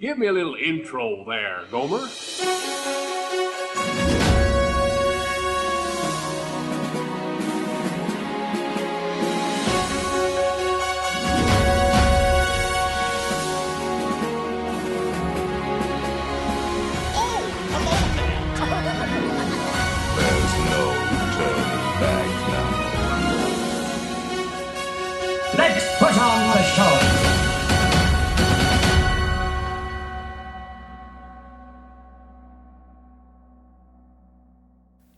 Give me a little intro there, Gomer. There's no turning back now. Let's put on the show.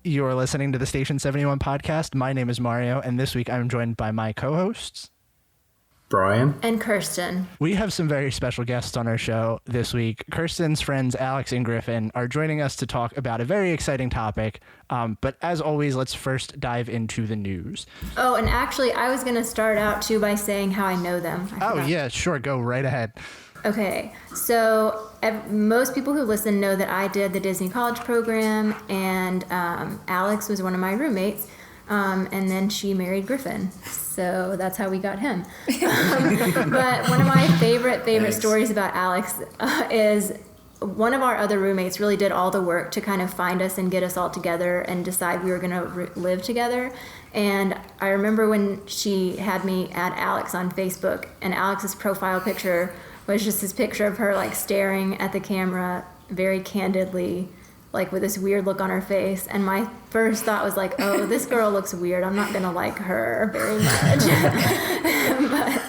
You are listening to the Station 71 podcast. My name is Mario, and this week I'm joined by my co-hosts, Brian and Kirsten. We have some very special guests on our show this week. Kirsten's friends, Alex and Griffin, are joining us to talk about a very exciting topic. But as always, let's first dive into the news. Oh, and actually, I was going to start out, too, by saying how I know them. Yeah, sure. Go right ahead. Okay, so most people who listen know that I did the Disney College program, and Alex was one of my roommates, and then she married Griffin. So that's how we got him. But one of my favorite stories about Alex is one of our other roommates really did all the work to kind of find us and get us all together and decide we were going to live together. And I remember when she had me add Alex on Facebook, and Alex's profile picture was just this picture of her like staring at the camera very candidly, like with this weird look on her face. And my first thought was like, oh, this girl looks weird. I'm not gonna like her very much. But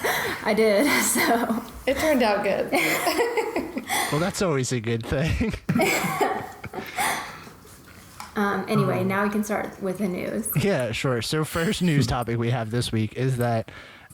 I did, so. It turned out good. Well, that's always a good thing. Anyway, now we can start with the news. Yeah, sure. So first news topic we have this week is that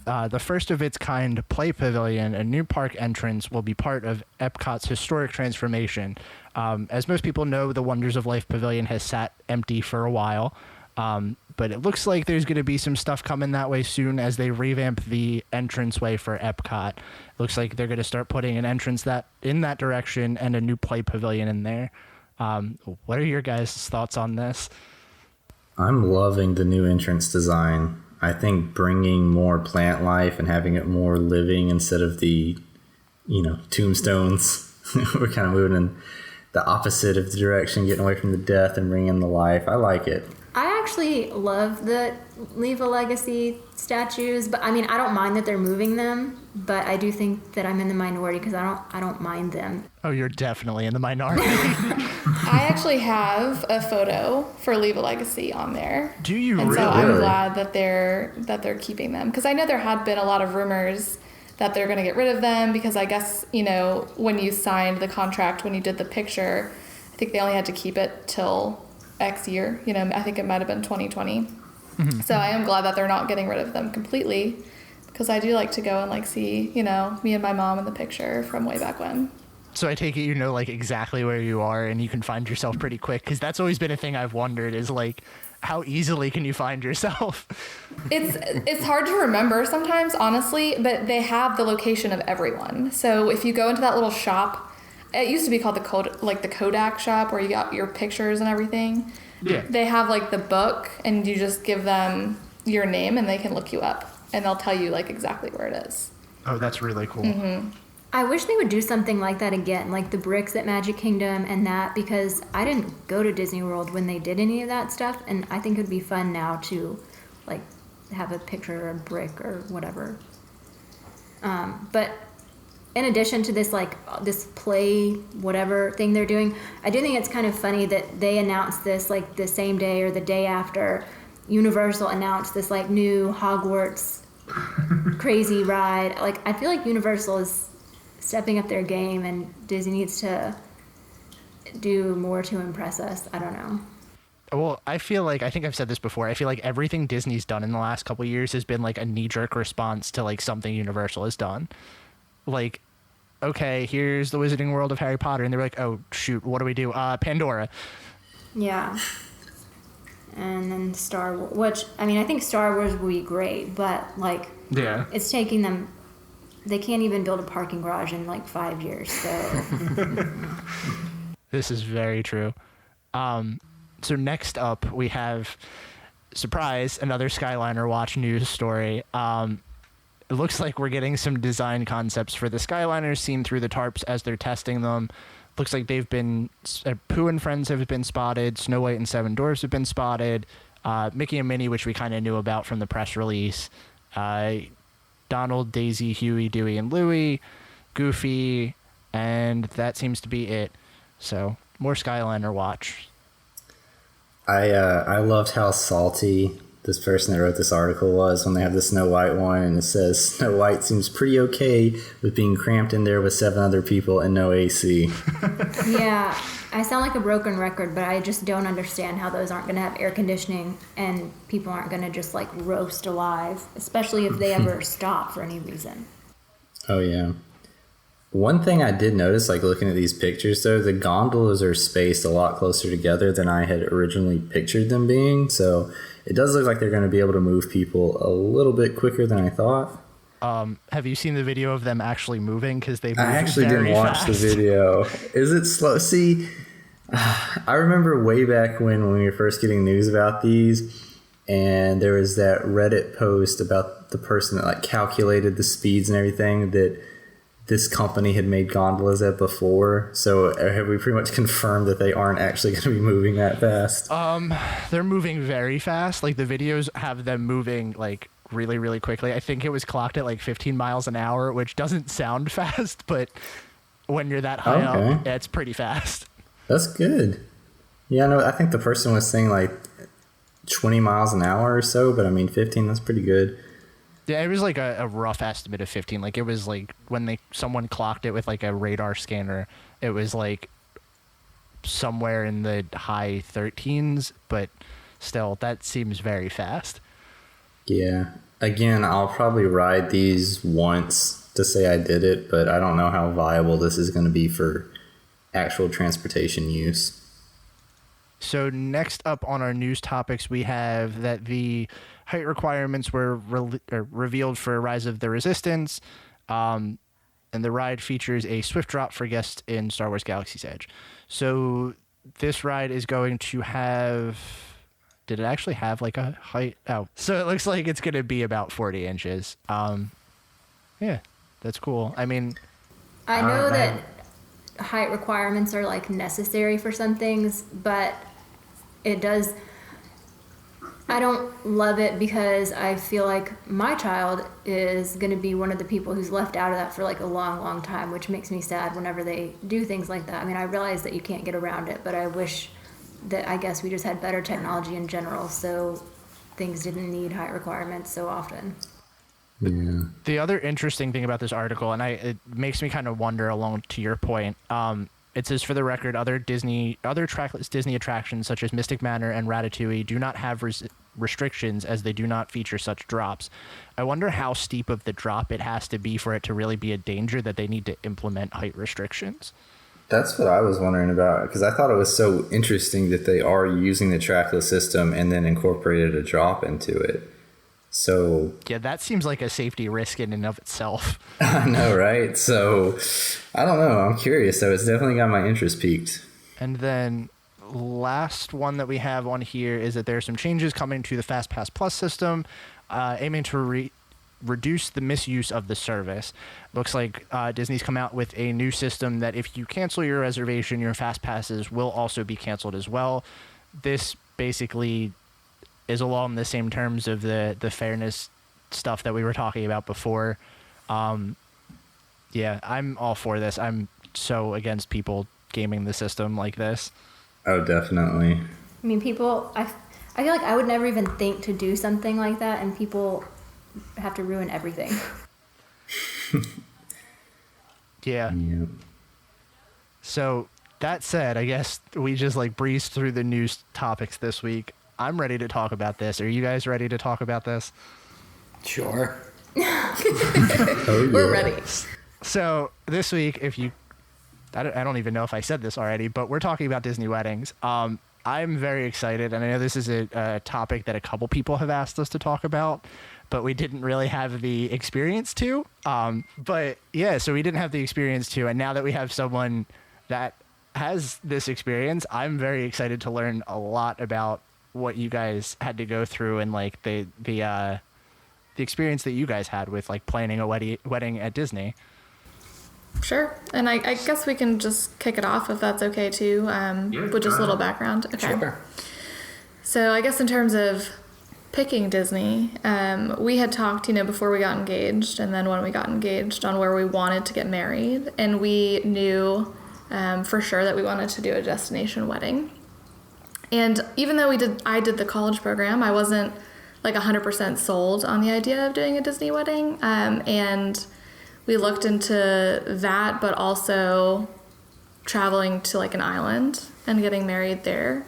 the first of its kind Play Pavilion, a new park entrance, will be part of Epcot's historic transformation. As most people know, the Wonders of Life Pavilion has sat empty for a while, but it looks like there's going to be some stuff coming that way soon as they revamp the entranceway for Epcot. Looks like they're going to start putting an entrance in that direction and a new Play Pavilion in there. What are your guys' thoughts on this? I'm loving the new entrance design. I think bringing more plant life and having it more living instead of the, tombstones. We're kind of moving in the opposite of the direction, getting away from the death and bringing in the life. I like it. I actually love the Leave a Legacy statues, but I mean, I don't mind that they're moving them, but I do think that I'm in the minority because I don't mind them. Oh, you're definitely in the minority. I actually have a photo for Leave a Legacy on there. Do you and really? So I'm glad that they're keeping them, because I know there had been a lot of rumors that they're going to get rid of them because I guess, when you signed the contract, when you did the picture, I think they only had to keep it till X year. I think it might have been 2020. Mm-hmm. So I am glad that they're not getting rid of them completely, because I do like to go and see, me and my mom in the picture from way back when. So I take it exactly where you are and you can find yourself pretty quick, because that's always been a thing I've wondered is how easily can you find yourself? It's hard to remember sometimes, honestly, but they have the location of everyone. So if you go into that little shop, it used to be called the Kodak shop, where you got your pictures and everything. Yeah. They have the book, and you just give them your name and they can look you up and they'll tell you exactly where it is. Oh, that's really cool. Mm-hmm. I wish they would do something like that again, like the bricks at Magic Kingdom and that, because I didn't go to Disney World when they did any of that stuff, and I think it would be fun now to have a picture or a brick or whatever. But in addition to this this play whatever thing they're doing, I do think it's kind of funny that they announced this the same day or the day after Universal announced this new Hogwarts crazy ride. I feel like Universal is stepping up their game, and Disney needs to do more to impress us. I don't know. Well, I feel I think I've said this before, I feel like everything Disney's done in the last couple of years has been a knee-jerk response to something Universal has done. Okay, here's the Wizarding World of Harry Potter, and they're oh shoot, what do we do? Pandora. Yeah. And then Star Wars, which I think Star Wars will be great, but yeah, it's taking them. They can't even build a parking garage in 5 years. So this is very true. So next up we have, surprise, another Skyliner Watch news story. it looks like we're getting some design concepts for the Skyliners seen through the tarps as they're testing them. Looks like they've been, Pooh and Friends have been spotted, Snow White and Seven Dwarfs have been spotted, Mickey and Minnie, which we kind of knew about from the press release, Donald, Daisy, Huey, Dewey, and Louie, Goofy, and that seems to be it. So, more Skyliner watch. I loved how salty this person that wrote this article was when they have the Snow White one, and it says Snow White seems pretty okay with being cramped in there with 7 other people and no AC. Yeah, I sound like a broken record, but I just don't understand how those aren't going to have air conditioning and people aren't going to just like roast alive, especially if they ever stop for any reason. Oh, yeah. One thing I did notice, like looking at these pictures, though, the gondolas are spaced a lot closer together than I had originally pictured them being. So it does look like they're going to be able to move people a little bit quicker than I thought. Have you seen the video of them actually moving? Because they I actually didn't watch the video. Is it slow? See, I remember way back when we were first getting news about these, and there was that Reddit post about the person that like calculated the speeds and everything that this company had made gondolas at before. So have we pretty much confirmed that they aren't actually going to be moving that fast? They're moving very fast. Like the videos have them moving like really, really quickly. I think it was clocked at like 15 miles an hour, which doesn't sound fast, but when you're that high up, it's pretty fast. That's good. Yeah, no, I think the person was saying like 20 miles an hour or so, but I mean 15, that's pretty good. Yeah, it was like a rough estimate of 15. Like it was like when someone clocked it with like a radar scanner, it was like somewhere in the high 13s, but still, that seems very fast. Yeah. Again, I'll probably ride these once to say I did it, but I don't know how viable this is going to be for actual transportation use. So next up on our news topics, we have that the height requirements were revealed for Rise of the Resistance, and the ride features a swift drop for guests in Star Wars Galaxy's Edge. So this ride is going to have... Did it actually have like a height? Oh, so it looks like it's going to be about 40 inches. Yeah, that's cool. I mean... I know that height requirements are like necessary for some things, but it does... I don't love it because I feel like my child is going to be one of the people who's left out of that for like a long, long time, which makes me sad whenever they do things like that. I mean, I realize that you can't get around it, but I wish that I guess we just had better technology in general, so things didn't need height requirements so often. Yeah. The other interesting thing about this article, and it makes me kind of wonder along to your point, it says, for the record, other trackless Disney attractions such as Mystic Manor and Ratatouille do not have restrictions as they do not feature such drops. I wonder how steep of the drop it has to be for it to really be a danger that they need to implement height restrictions. That's what I was wondering about, because I thought it was so interesting that they are using the trackless system and then incorporated a drop into it. So yeah, that seems like a safety risk in and of itself. I know, right? So I don't know. I'm curious. So it's definitely got my interest piqued. And then last one that we have on here is that there are some changes coming to the FastPass Plus system, aiming to reduce the misuse of the service. Looks like Disney's come out with a new system that if you cancel your reservation, your fast passes will also be canceled as well. This basically is along the same terms of the fairness stuff that we were talking about before. Yeah, I'm all for this. I'm so against people gaming the system like this. Oh, definitely. I mean, I feel like I would never even think to do something like that, and people have to ruin everything. Yeah. Yep. So that said, I guess we just like breezed through the news topics this week. I'm ready to talk about this. Are you guys ready to talk about this? Sure. Oh, We're ready. So this week, I don't even know if I said this already, but we're talking about Disney weddings. I'm very excited, and I know this is a topic that a couple people have asked us to talk about, but we didn't really have the experience to. But yeah, so we didn't have the experience to, and now that we have someone that has this experience, I'm very excited to learn a lot about what you guys had to go through and like the the experience that you guys had with like planning a wedding at Disney. Sure. And I guess we can just kick it off if that's okay too, with just a little background. Okay. Sure. So I guess in terms of picking Disney, we had talked, before we got engaged and then when we got engaged on where we wanted to get married. And we knew for sure that we wanted to do a destination wedding. And even though I did the college program, I wasn't like 100% sold on the idea of doing a Disney wedding. And we looked into that, but also traveling to like an island and getting married there.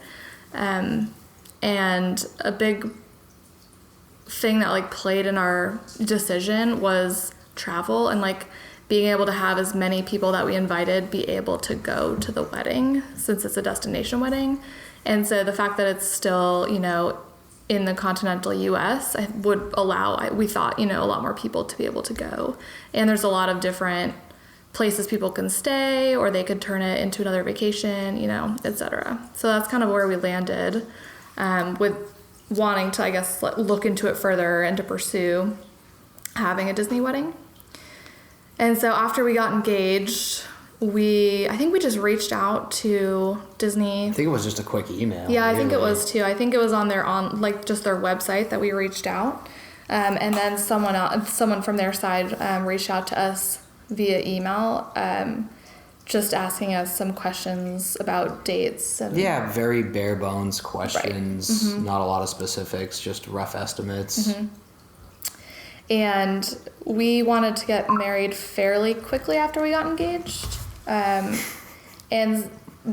And a big thing that like played in our decision was travel and like being able to have as many people that we invited be able to go to the wedding, since it's a destination wedding. And so the fact that it's still, in the continental US would allow, we thought, a lot more people to be able to go. And there's a lot of different places people can stay, or they could turn it into another vacation, etc. So that's kind of where we landed, with wanting to, I guess, look into it further and to pursue having a Disney wedding. And so after we got engaged, I think we just reached out to Disney. I think it was just a quick email. Yeah, I think it was too. I think it was on their just their website that we reached out, and then someone from their side reached out to us via email, just asking us some questions about dates. And yeah, very bare bones questions. Right. Not a lot of specifics, just rough estimates. Mm-hmm. And we wanted to get married fairly quickly after we got engaged. And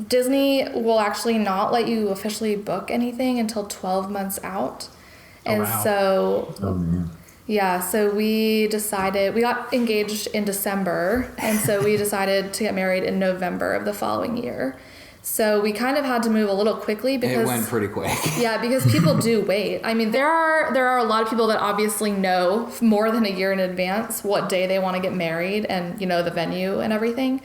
Disney will actually not let you officially book anything until 12 months out. And wow. So, yeah, so we got engaged in December, and so we decided to get married in November of the following year. So we kind of had to move a little quickly because It went pretty quick. yeah, because people do wait. I mean, there are a lot of people that obviously know more than a year in advance what day they want to get married and, the venue and everything.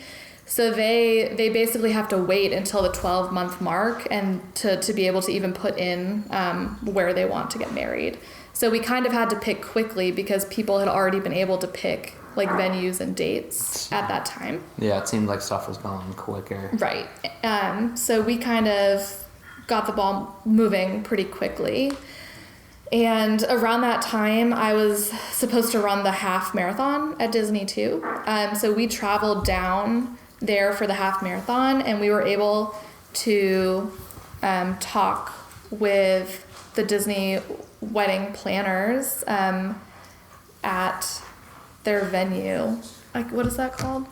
So they basically have to wait until the 12-month mark and to be able to even put in where they want to get married. So we kind of had to pick quickly because people had already been able to pick like venues and dates at that time. Yeah, it seemed like stuff was going quicker. Right. So we kind of got the ball moving pretty quickly. And around that time, I was supposed to run the half marathon at Disney too. So we traveled down there for the half marathon, and we were able to talk with the Disney wedding planners at their venue. Like, what is that called?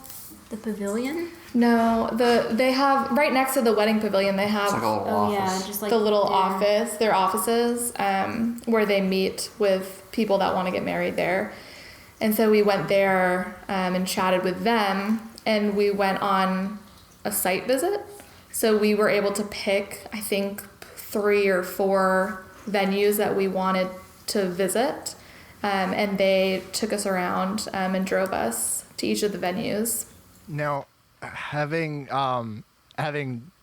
The pavilion? No, they have right next to the wedding pavilion. They have It's like a little office. Yeah, just like the little there. office, their offices, where they meet with people that want to get married there. And so we went there and chatted with them, and we went on a site visit. So we were able to pick, I think, 3 or 4 venues that we wanted to visit, and they took us around and drove us to each of the venues. Now, having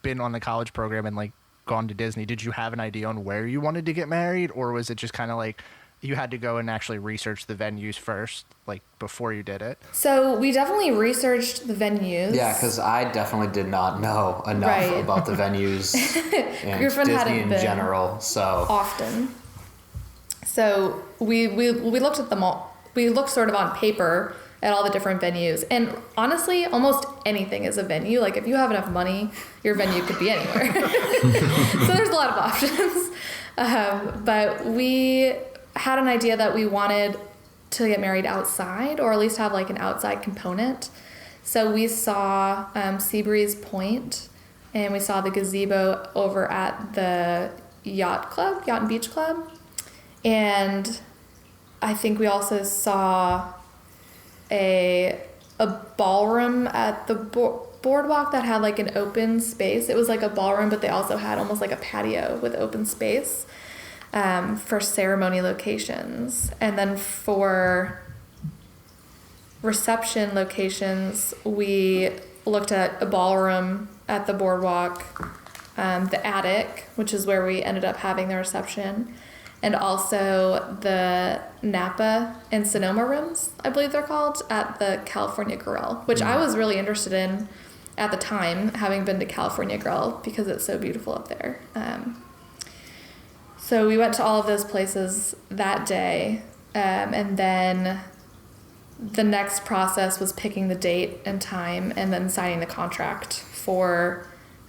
been on the college program and like gone to Disney, did you have an idea on where you wanted to get married, or was it just kind of like you had to go and actually research the venues first, like before you did it? So we definitely researched the venues. Yeah, because I definitely did not know enough Right. about the venues and Griffin Disney hadn't in been general. So often. So we looked at them all. We looked sort of on paper at all the different venues, and honestly, almost anything is a venue. Like if you have enough money, your venue could be anywhere. So there's a lot of options. But we had an idea that we wanted to get married outside, or at least have like an outside component. So we saw Seabreeze Point, and we saw the gazebo over at the Yacht and Beach Club. And I think we also saw a ballroom at the boardwalk that had like an open space. It was like a ballroom, but they also had almost like a patio with open space for ceremony locations. And then for reception locations, we looked at a ballroom at the boardwalk, the attic, which is where we ended up having the reception, and also the Napa and Sonoma rooms, I believe they're called, at the California Grill, which I was really interested in at the time, having been to California Grill, because it's so beautiful up there. So we went to all of those places that day, and then the next process was picking the date and time and then signing the contract for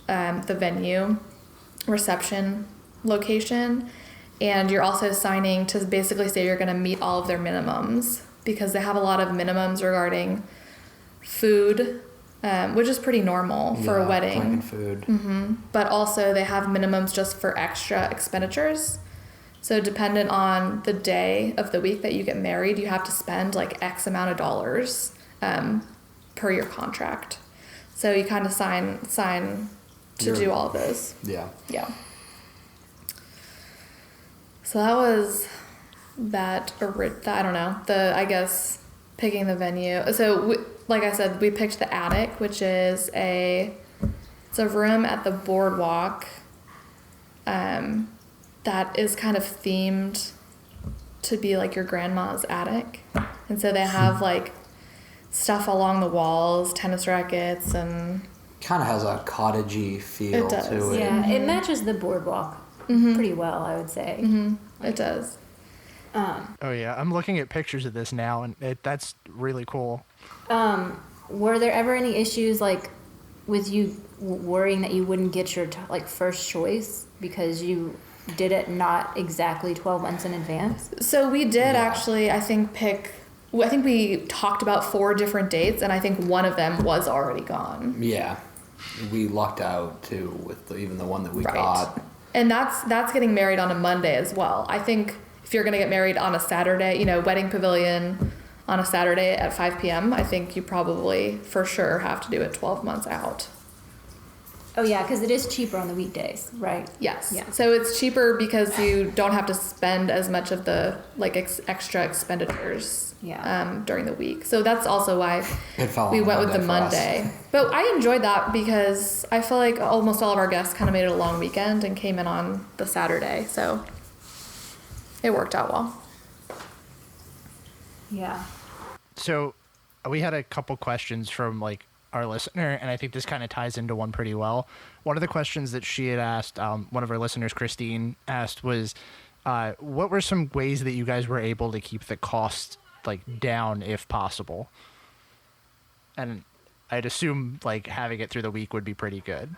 the venue, reception, location. And you're also signing to basically say you're going to meet all of their minimums, because they have a lot of minimums regarding food, which is pretty normal for a wedding. Planning food. But also they have minimums just for extra expenditures. So dependent on the day of the week that you get married, you have to spend like X amount of dollars per your contract. So you kind of sign to do all of those. Yeah. Yeah. So that was that, I don't know, I guess picking the venue. So like I said, we picked the attic, which is it's a room at the boardwalk that is kind of themed to be like your grandma's attic. And so they have like stuff along the walls, tennis rackets, and kind of has a cottagey feel to it. Yeah, it matches the boardwalk pretty well, I would say. It does. Oh yeah, I'm looking at pictures of this now, and that's really cool. Were there ever any issues like with you worrying that you wouldn't get your first choice because you did it not exactly 12 months in advance? So we did actually, I think we talked about 4 different dates, and I think one of them was already gone. Yeah, we lucked out too with even the one that we got. And that's getting married on a Monday as well. I think if you're going to get married on a Saturday, wedding pavilion on a Saturday at 5 p.m., I think you probably for sure have to do it 12 months out. Oh yeah, because it is cheaper on the weekdays, right? Yes. Yeah. So it's cheaper because you don't have to spend as much of the extra expenditures during the week. So that's also why we went with the Monday. But I enjoyed that because I feel like almost all of our guests kind of made it a long weekend and came in on the Saturday. So it worked out well. Yeah. So we had a couple questions from our listener, and I think this kind of ties into one pretty well. One of the questions that she had asked, one of our listeners, Christine, asked was, what were some ways that you guys were able to keep the cost down if possible? And I'd assume having it through the week would be pretty good.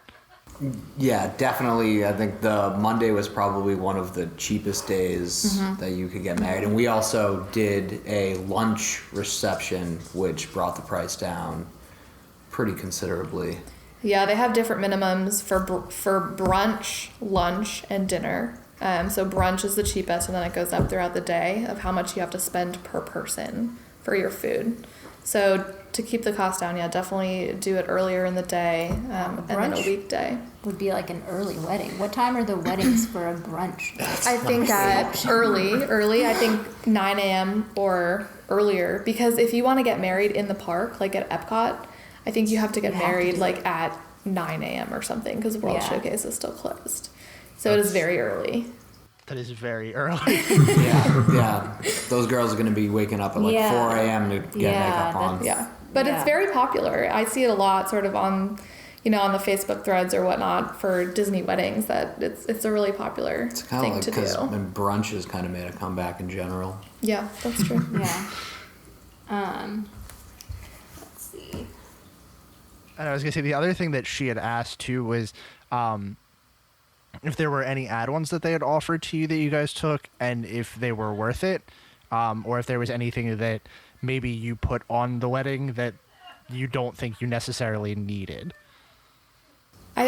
Yeah, definitely. I think the Monday was probably one of the cheapest days that you could get married. And we also did a lunch reception, which brought the price down pretty considerably. Yeah, they have different minimums for brunch, lunch, and dinner. So brunch is the cheapest, and then it goes up throughout the day of how much you have to spend per person for your food. So to keep the cost down, yeah, definitely do it earlier in the day, and then a weekday. Would be like an early wedding. What time are the weddings for a brunch? I think early. I think 9 a.m. or earlier, because if you want to get married in the park, like at Epcot, I think you have to get married at 9 a.m. or something, because World Showcase is still closed. So it is very early. That is very early. Yeah. Those girls are going to be waking up at 4 a.m. to get makeup on. Yeah. But it's very popular. I see it a lot sort of on, on the Facebook threads or whatnot for Disney weddings, that it's a really popular thing to do. Because brunch has kind of made a comeback in general. Yeah, that's true. Yeah. Let's see. And I was going to say, the other thing that she had asked too was if there were any add-ons that they had offered to you that you guys took, and if they were worth it, or if there was anything that maybe you put on the wedding that you don't think you necessarily needed.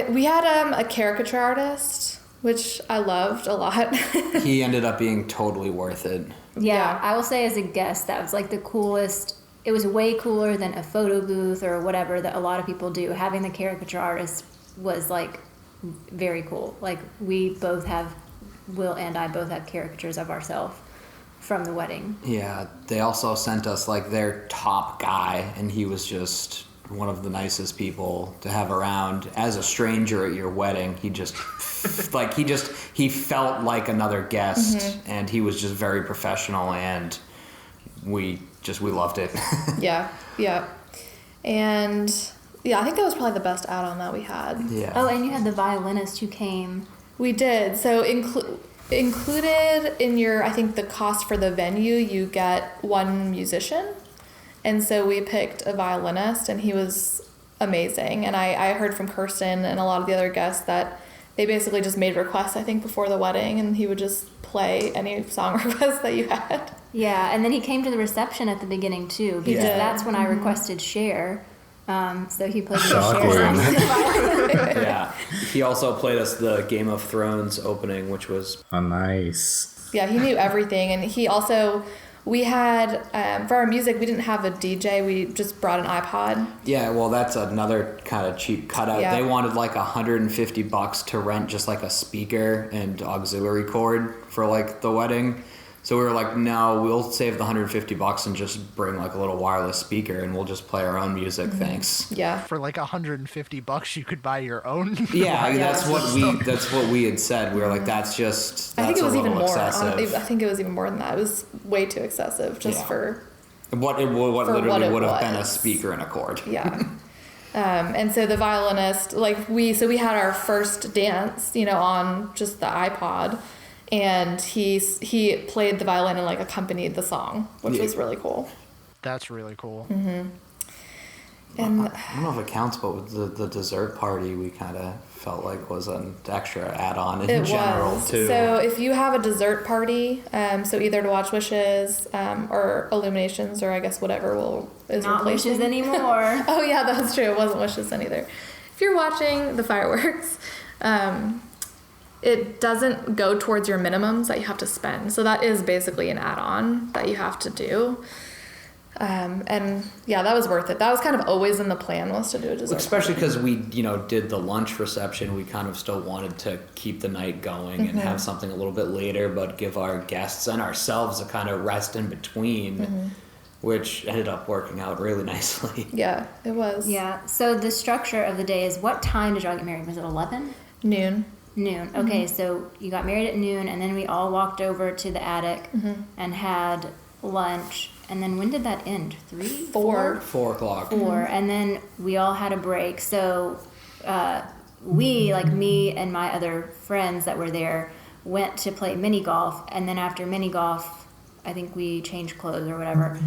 We had a caricature artist, which I loved a lot. He ended up being totally worth it. Yeah, I will say as a guest, that was the coolest. It was way cooler than a photo booth or whatever that a lot of people do. Having the caricature artist was very cool. Will and I both have caricatures of ourselves from the wedding. Yeah, they also sent us their top guy, and he was just one of the nicest people to have around. As a stranger at your wedding, he just he felt like another guest, and he was just very professional, and we loved it. Yeah. And yeah, I think that was probably the best add-on that we had. Yeah. Oh, and you had the violinist who came. We did. So included in your, I think the cost for the venue, you get one musician. And so we picked a violinist, and he was amazing. And I heard from Kirsten and a lot of the other guests that they basically just made requests, I think, before the wedding, and he would just play any song request that you had. Yeah, and then he came to the reception at the beginning too, because that's when I requested Cher. So he played the Cher song. Yeah. He also played us the Game of Thrones opening, which was Nice. Yeah, he knew everything. And he also, we had, for our music, we didn't have a DJ. We just brought an iPod. Yeah, well, that's another kind of cheap cutout. Yeah. They wanted like $150 to rent just like a speaker and auxiliary cord for like the wedding. So we were like, no, we'll save the $150 and just bring like a little wireless speaker, and we'll just play our own music. Thanks. Yeah. For like $150, you could buy your own. Yeah, that's what we had said. We were like, that's I think it a was even little more. excessive. I think it was even more than that. It was way too excessive just for What what literally it would have been a was. speaker and a cord. Yeah. And so the violinist, we had our first dance, on just the iPod, and he played the violin and like accompanied the song, which was really cool. That's really cool. And I don't know if it counts, but with the dessert party, we kind of felt like was an extra add-on in general too. So if you have a dessert party, so either to watch Wishes or Illuminations, or I guess whatever is Not replacing. Wishes anymore. Oh yeah, that's true. It wasn't Wishes then either. If you're watching the fireworks, it doesn't go towards your minimums that you have to spend. So that is basically an add-on that you have to do. And yeah, that was worth it. That was kind of always in the plan, was to do a dessert. Especially because we, did the lunch reception. We kind of still wanted to keep the night going and have something a little bit later, but give our guests and ourselves a kind of rest in between, which ended up working out really nicely. Yeah, it was. Yeah. So the structure of the day is, what time did y'all get married? Was it 11? Noon. Noon. Okay, so you got married at noon, and then we all walked over to the attic and had lunch. And then when did that end? 3? 4? 4 o'clock. 4. And then we all had a break. So we, like me and my other friends that were there, went to play mini golf. And then after mini golf, I think we changed clothes or whatever.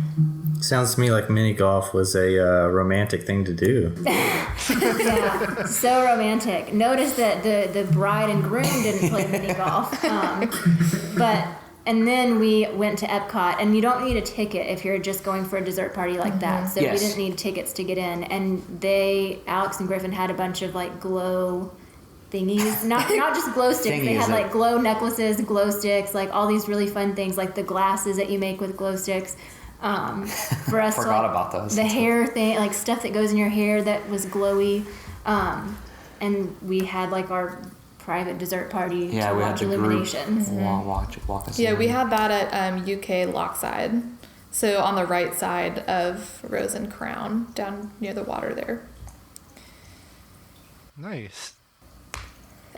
Sounds to me like mini golf was a romantic thing to do. Yeah, so romantic. Notice that the bride and groom didn't play mini golf. And then we went to Epcot, and you don't need a ticket if you're just going for a dessert party like that. So Yes. we didn't need tickets to get in. And Alex and Griffin had a bunch of like glow thingies, not just glow sticks. They Thingies, had like glow necklaces, glow sticks, like all these really fun things, like the glasses that you make with glow sticks. For us, Forgot like, about those. the hair thing, like stuff that goes in your hair that was glowy. And we had like our private dessert party Yeah, to we had watch the group Illuminations. walk us Yeah, in. we had that at UK Lockside. So on the right side of Rose and Crown, down near the water there. Nice.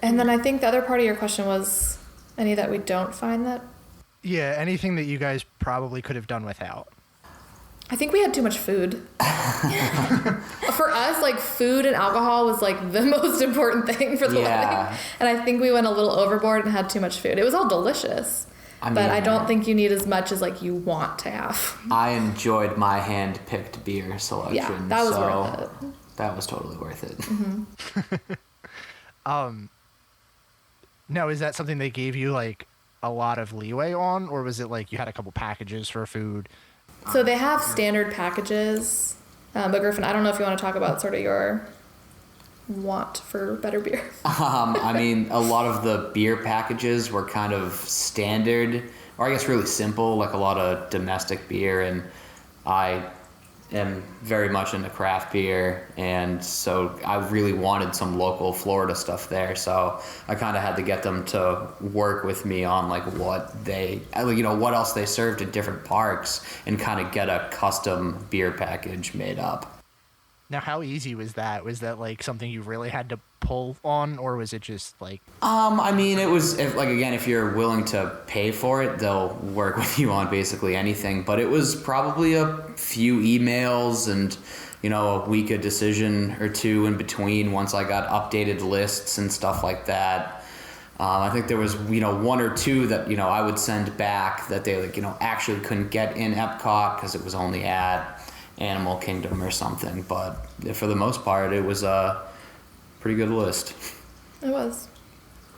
And then I think the other part of your question was any that we don't find that. Yeah, anything that you guys probably could have done without. I think we had too much food. For us, like food and alcohol was like the most important thing for the wedding. And I think we went a little overboard and had too much food. It was all delicious. But I don't think you need as much as like you want to have. I enjoyed my hand-picked beer selection. Yeah, that was worth it. That was totally worth it. Now, is that something they gave you like a lot of leeway on, or was it like you had a couple packages for food? So they have standard packages. But Griffin, I don't know if you want to talk about sort of your want for better beer. I mean, a lot of the beer packages were kind of standard, or I guess really simple, like a lot of domestic beer, and I am very much into craft beer, and so I really wanted some local Florida stuff there, so I kind of had to get them to work with me on like what else they served at different parks, and kind of get a custom beer package made up. Now, how easy was that? Was that like something you really had to pull on, or was it just like? I mean, it was if you're willing to pay for it, they'll work with you on basically anything. But it was probably a few emails and a week of decision or two in between once I got updated lists and stuff like that. I think there was one or two that I would send back that they actually couldn't get in Epcot because it was only at Animal Kingdom or something, but for the most part it was a pretty good list. It was.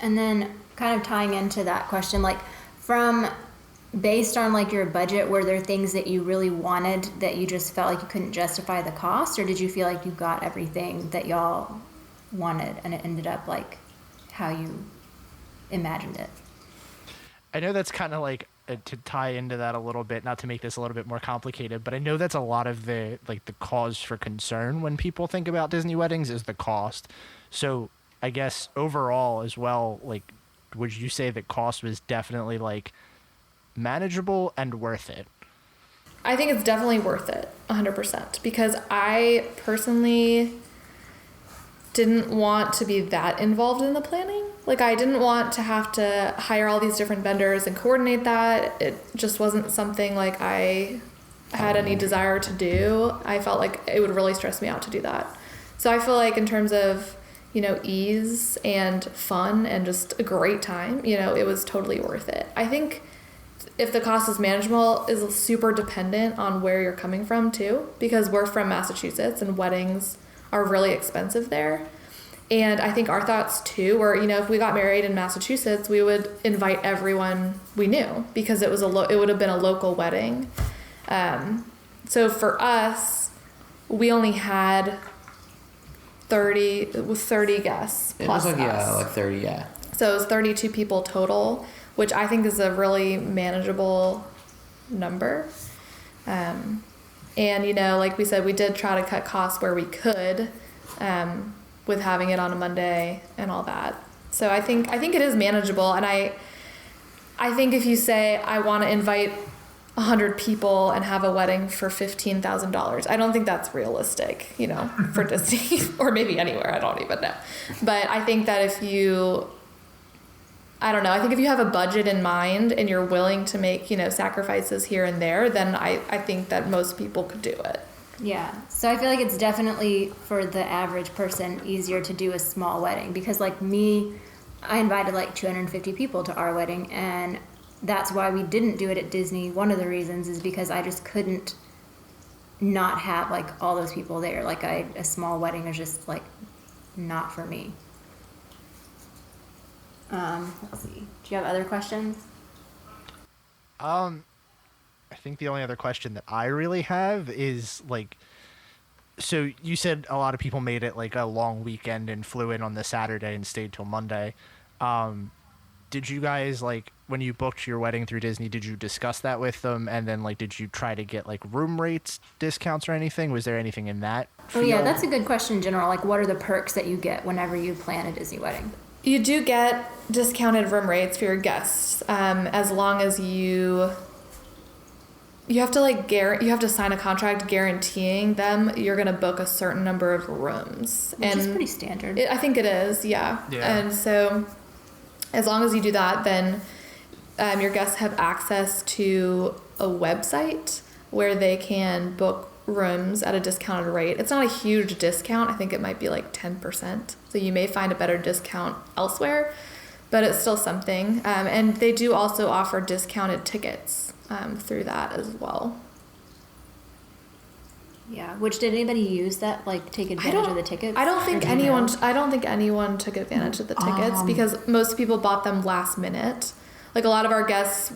And then kind of tying into that question, like based on like your budget, were there things that you really wanted that you just felt like you couldn't justify the cost, or did you feel like you got everything that y'all wanted and it ended up like how you imagined it? I know that's kind of like to tie into that a little bit, not to make this a little bit more complicated, but I know that's a lot of the cause for concern when people think about Disney weddings is the cost. So I guess overall as well, like, would you say that cost was definitely like manageable and worth it? I think it's definitely worth it, 100%, because I personally didn't want to be that involved in the planning. Like, I didn't want to have to hire all these different vendors and coordinate that. It just wasn't something like I had any desire to do. I felt like it would really stress me out to do that. So I feel like in terms of, ease and fun and just a great time, it was totally worth it. I think if the cost is manageable is super dependent on where you're coming from too, because we're from Massachusetts and weddings are really expensive there. And I think our thoughts too were, if we got married in Massachusetts, we would invite everyone we knew because it would have been a local wedding. So for us, we only had 30 guests plus us. Like 30, yeah. So it was 32 people total, which I think is a really manageable number. And, like we said, we did try to cut costs where we could, with having it on a Monday and all that. So I think it is manageable. And I think if you say, I want to invite 100 people and have a wedding for $15,000, I don't think that's realistic, for Disney or maybe anywhere. I don't even know. But I think that if you have a budget in mind and you're willing to make, sacrifices here and there, then I think that most people could do it. Yeah. So I feel like it's definitely for the average person easier to do a small wedding because like me, I invited like 250 people to our wedding, and that's why we didn't do it at Disney. One of the reasons is because I just couldn't not have like all those people there. Like a small wedding is just like not for me. Let's see. Do you have other questions? I think the only other question that I really have is like, so you said a lot of people made it like a long weekend and flew in on the Saturday and stayed till Monday. Did you guys, like, when you booked your wedding through Disney, did you discuss that with them? And then, like, did you try to get, like, room rates discounts or anything? Was there anything in that field? Oh, yeah, that's a good question in general. Like, what are the perks that you get whenever you plan a Disney wedding? You do get discounted room rates for your guests, as long as you have to you have to sign a contract guaranteeing them you're going to book a certain number of rooms. Which is pretty standard. I think it is, yeah. And so as long as you do that, then your guests have access to a website where they can book rooms at a discounted rate. It's not a huge discount. I think it might be like 10%. So you may find a better discount elsewhere, but it's still something. And they do also offer discounted tickets through that as well. Yeah. Which, did anybody use that? Like, take advantage of the tickets? I don't think anyone took advantage of the tickets because most people bought them last minute. Like, a lot of our guests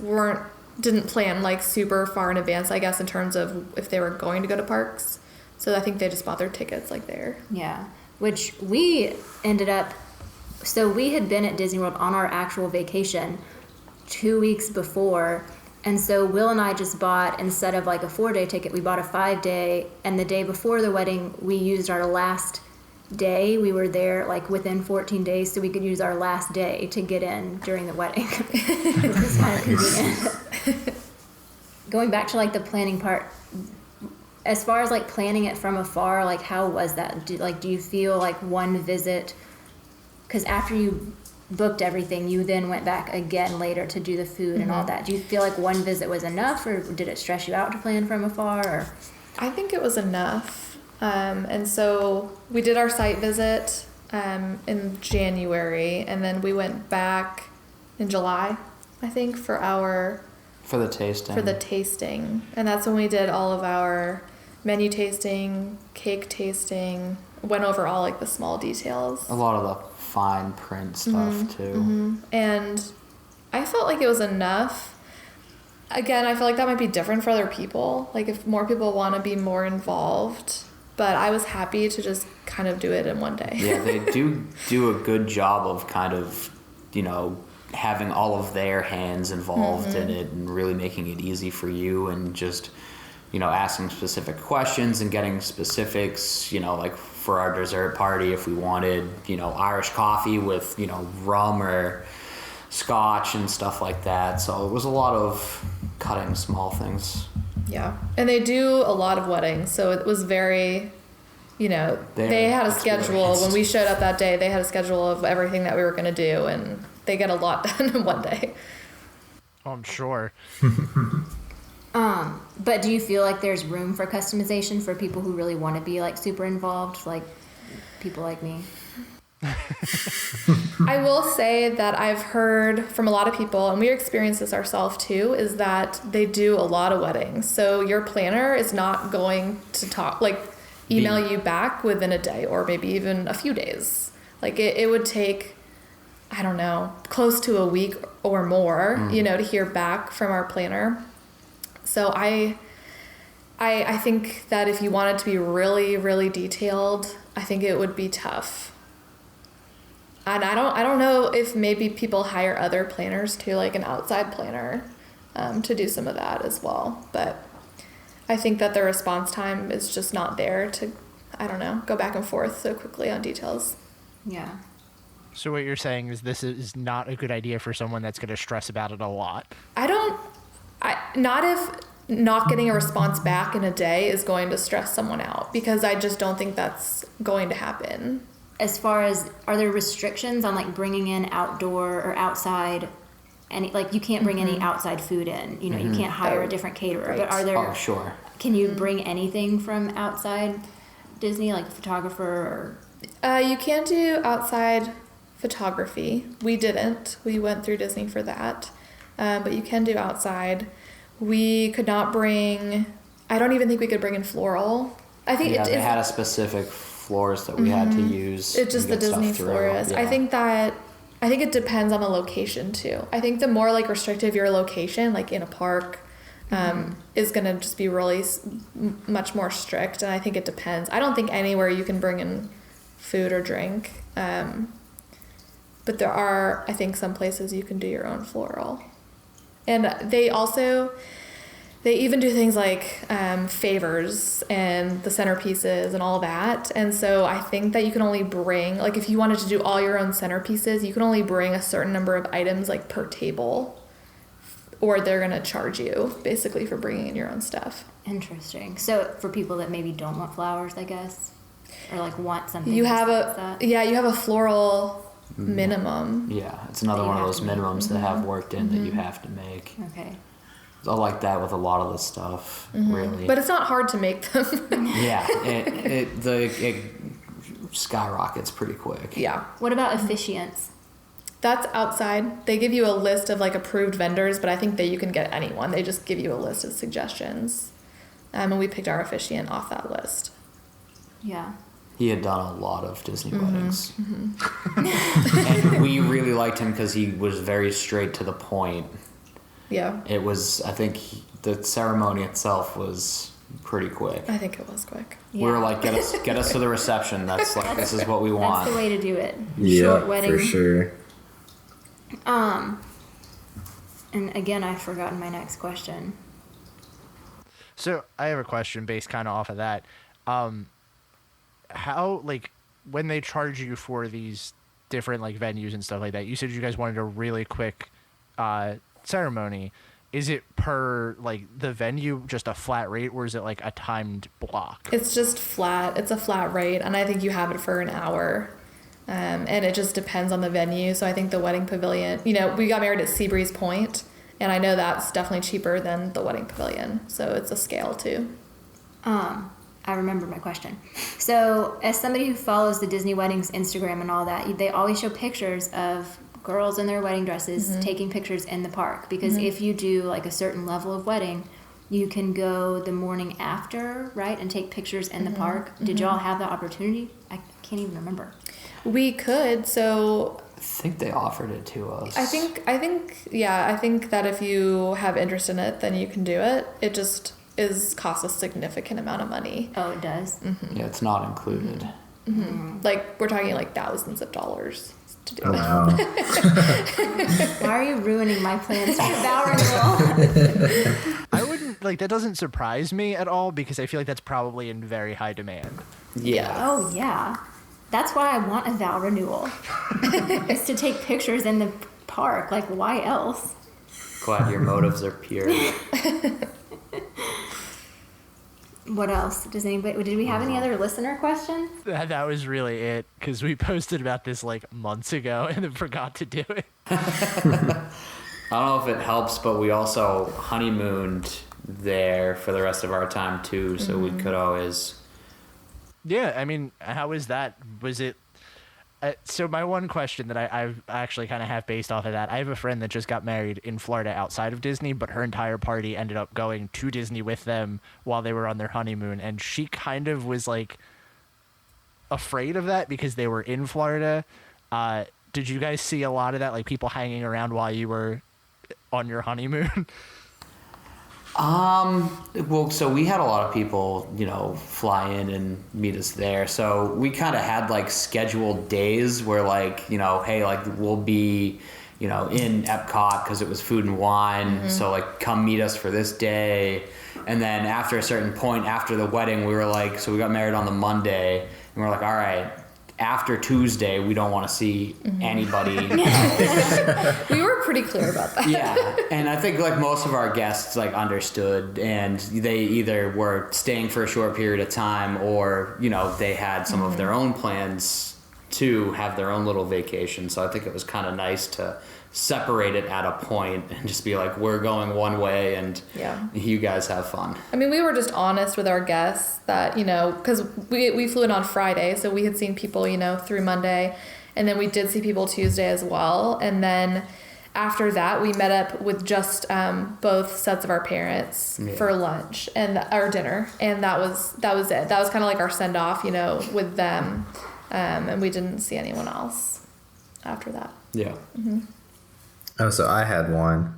didn't plan like super far in advance, I guess, in terms of if they were going to go to parks. So I think they just bought their tickets like there. Yeah. Which we ended up, so we had been at Disney World on our actual vacation 2 weeks before. And so Will and I just bought, instead of like a 4-day ticket, we bought a 5-day. And the day before the wedding, we used our last day. We were there like within 14 days, so we could use our last day to get in during the wedding. It was kind of convenient. Going back to like the planning part, as far as like planning it from afar, like how was that? Do you feel like one visit, because after you booked everything, you then went back again later to do the food and all that. Do you feel like one visit was enough, or did it stress you out to plan from afar? Or? I think it was enough. And so we did our site visit in January, and then we went back in July, I think, for the tasting. For the tasting. And that's when we did all of our menu tasting, cake tasting, went over all like the small details. A lot of the fine print stuff too. And I felt like it was enough. Again, I feel like that might be different for other people. Like if more people want to be more involved, but I was happy to just kind of do it in one day. Yeah, they do a good job of kind of, having all of their hands involved in it and really making it easy for you, and just, asking specific questions and getting specifics, like for our dessert party, if we wanted, Irish coffee with, rum or scotch and stuff like that. So it was a lot of cutting small things. Yeah. And they do a lot of weddings. So it was very, they had a schedule. When we showed up that day, they had a schedule of everything that we were going to do, and they get a lot done in one day. Oh, I'm sure. But do you feel like there's room for customization for people who really want to be like super involved, like people like me? I will say that I've heard from a lot of people, and we experienced this ourselves too, is that they do a lot of weddings. So your planner is not going to email you back within a day or maybe even a few days. Like it would take, I don't know, close to a week or more, to hear back from our planner. So I think that if you wanted to be really, really detailed, I think it would be tough. And I don't know if maybe people hire other planners too, like an outside planner, to do some of that as well. But I think that the response time is just not there to, go back and forth so quickly on details. Yeah. So what you're saying is this is not a good idea for someone that's going to stress about it a lot. Not if not getting a response back in a day is going to stress someone out, because I just don't think that's going to happen. As far as, are there restrictions on like bringing in outdoor or outside, you can't bring any outside food in, you can't hire a different caterer, Right. but are there, Sure. Can you bring anything from outside Disney, like a photographer or? You can do outside photography. We didn't. We went through Disney for that. But you can do outside. We could not bring, I don't even think we could bring in floral. I think they had a specific florist that we had to use. It's just the Disney florist. Yeah. I think it depends on the location too. I think the more like restrictive your location, like in a park, is going to just be really much more strict. And I think it depends. I don't think anywhere you can bring in food or drink. But there are, I think, some places you can do your own floral. And they even do things like favors and the centerpieces and all that. And so I think that you can only bring, like if you wanted to do all your own centerpieces, you can only bring a certain number of items like per table, or they're going to charge you basically for bringing in your own stuff. Interesting. So for people that maybe don't want flowers, I guess, or like want something. You have you have a floral minimum. Yeah, it's another one of those minimums that have worked in that you have to make. Okay. I like that with a lot of the stuff, really. But it's not hard to make them. Yeah, it skyrockets pretty quick. Yeah. What about officiants? That's outside. They give you a list of like approved vendors, but I think that you can get anyone. They just give you a list of suggestions. And we picked our officiant off that list. Yeah. He had done a lot of Disney weddings. And we really liked him because he was very straight to the point. Yeah. It was, I think, the ceremony itself was pretty quick. I think it was quick. Yeah. We were like, get us to the reception. That's like, this is what we want. That's the way to do it. Yeah, Short wedding. for sure. And again, I've forgotten my next question. So I have a question based kind of off of that. How, like, when they charge you for these different, like, venues and stuff like that, you said you guys wanted a really quick ceremony, is it per like the venue just a flat rate, or is it like a timed block? It's just flat. It's a flat rate, and I think you have it for an hour. And it just depends on the venue. So I think the wedding pavilion, we got married at Seabreeze Point, and I know that's definitely cheaper than the wedding pavilion. So it's a scale too. I remember my question. So as somebody who follows the Disney Weddings Instagram and all that, they always show pictures of girls in their wedding dresses taking pictures in the park. Because if you do like a certain level of wedding, you can go the morning after, right, and take pictures in the park. Did y'all have the opportunity? I can't even remember. We could. So I think they offered it to us. I think that if you have interest in it, then you can do it. It just costs a significant amount of money. Oh, it does? Yeah, it's not included. Like, we're talking like thousands of dollars to do it. Wow. Why are you ruining my plans for vow renewal? I wouldn't like that. Doesn't surprise me at all because I feel like that's probably in very high demand. Yeah. Oh, yeah. That's why I want a vow renewal. Is to take pictures in the park. Like, why else? Glad your motives are pure. What else? Did we have any other listener questions? That was really it because we posted about this like months ago and then forgot to do it. I don't know if it helps, but we also honeymooned there for the rest of our time too, so we could always. Yeah, I mean, how was that? Was it? So my one question that I actually kind of have based off of that, I have a friend that just got married in Florida outside of Disney, but her entire party ended up going to Disney with them while they were on their honeymoon, and she kind of was like afraid of that because they were in Florida. Did you guys see a lot of that, like people hanging around while you were on your honeymoon? Well, so we had a lot of people, fly in and meet us there. So we kind of had like scheduled days where like, hey, like we'll be, in Epcot because it was food and wine. So like come meet us for this day. And then after a certain point after the wedding, we were like, so we got married on the Monday and we're like, all right, after Tuesday, we don't want to see anybody. We were pretty clear about that. Yeah, and I think like most of our guests like understood, and they either were staying for a short period of time, or they had some of their own plans to have their own little vacation. So I think it was kind of nice to separate it at a point and just be like, we're going one way, and you guys have fun. I mean, we were just honest with our guests that, because we flew in on Friday, so we had seen people, through Monday, and then we did see people Tuesday as well. And then after that, we met up with just both sets of our parents for lunch and our dinner, and that was it. That was kind of like our send off, with them, and we didn't see anyone else after that. Yeah. Oh, so I had one.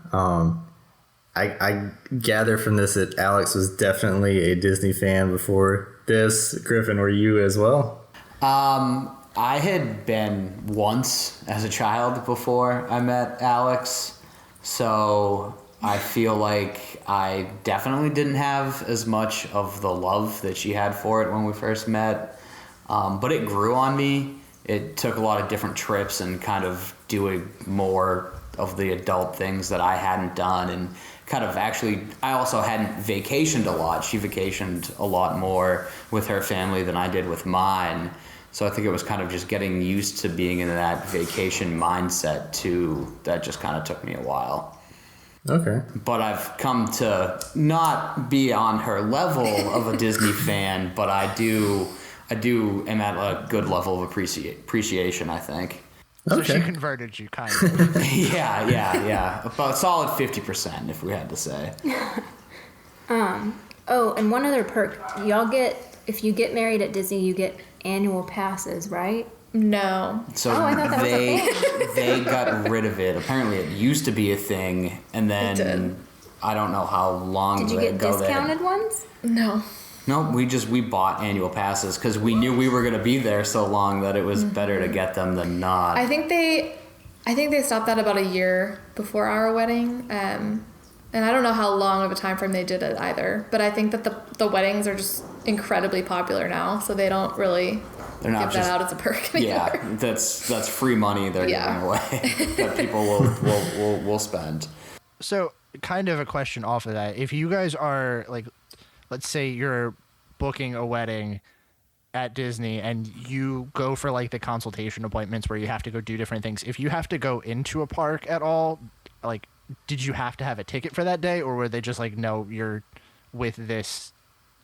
I gather from this that Alex was definitely a Disney fan before this. Griffin, were you as well? I had been once as a child before I met Alex, so I feel like I definitely didn't have as much of the love that she had for it when we first met, but it grew on me. It took a lot of different trips and kind of doing more of the adult things that I hadn't done, and kind of actually I also hadn't vacationed a lot. She vacationed a lot more with her family than I did with mine, so I think it was kind of just getting used to being in that vacation mindset too. That just kind of took me a while. Okay. But I've come to not be on her level of a Disney fan, but I am at a good level of appreciation, I think. So Okay. she converted you, kind of. Yeah. About a solid 50%, if we had to say. Oh, and one other perk. If you get married at Disney, you get annual passes, right? No. So I thought that was a thing. they got rid of it. Apparently it used to be a thing, and It did. then I don't know how long Did you get ago discounted ones? No. No, we bought annual passes because we knew we were going to be there so long that it was better to get them than not. I think they stopped that about a year before our wedding. And I don't know how long of a time frame they did it either. But I think that the weddings are just incredibly popular now, so they don't really They're not give just, that out as a perk anymore. Yeah, that's free money they're giving away that people will spend. So kind of a question off of that. If you guys are like, let's say you're booking a wedding at Disney and you go for like the consultation appointments where you have to go do different things. If you have to go into a park at all, like, did you have to have a ticket for that day, or were they just like, no, you're with this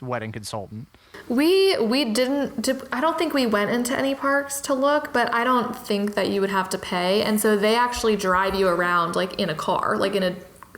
wedding consultant? We didn't. I don't think we went into any parks to look, but I don't think that you would have to pay. And so they actually drive you around like in a car, like in a,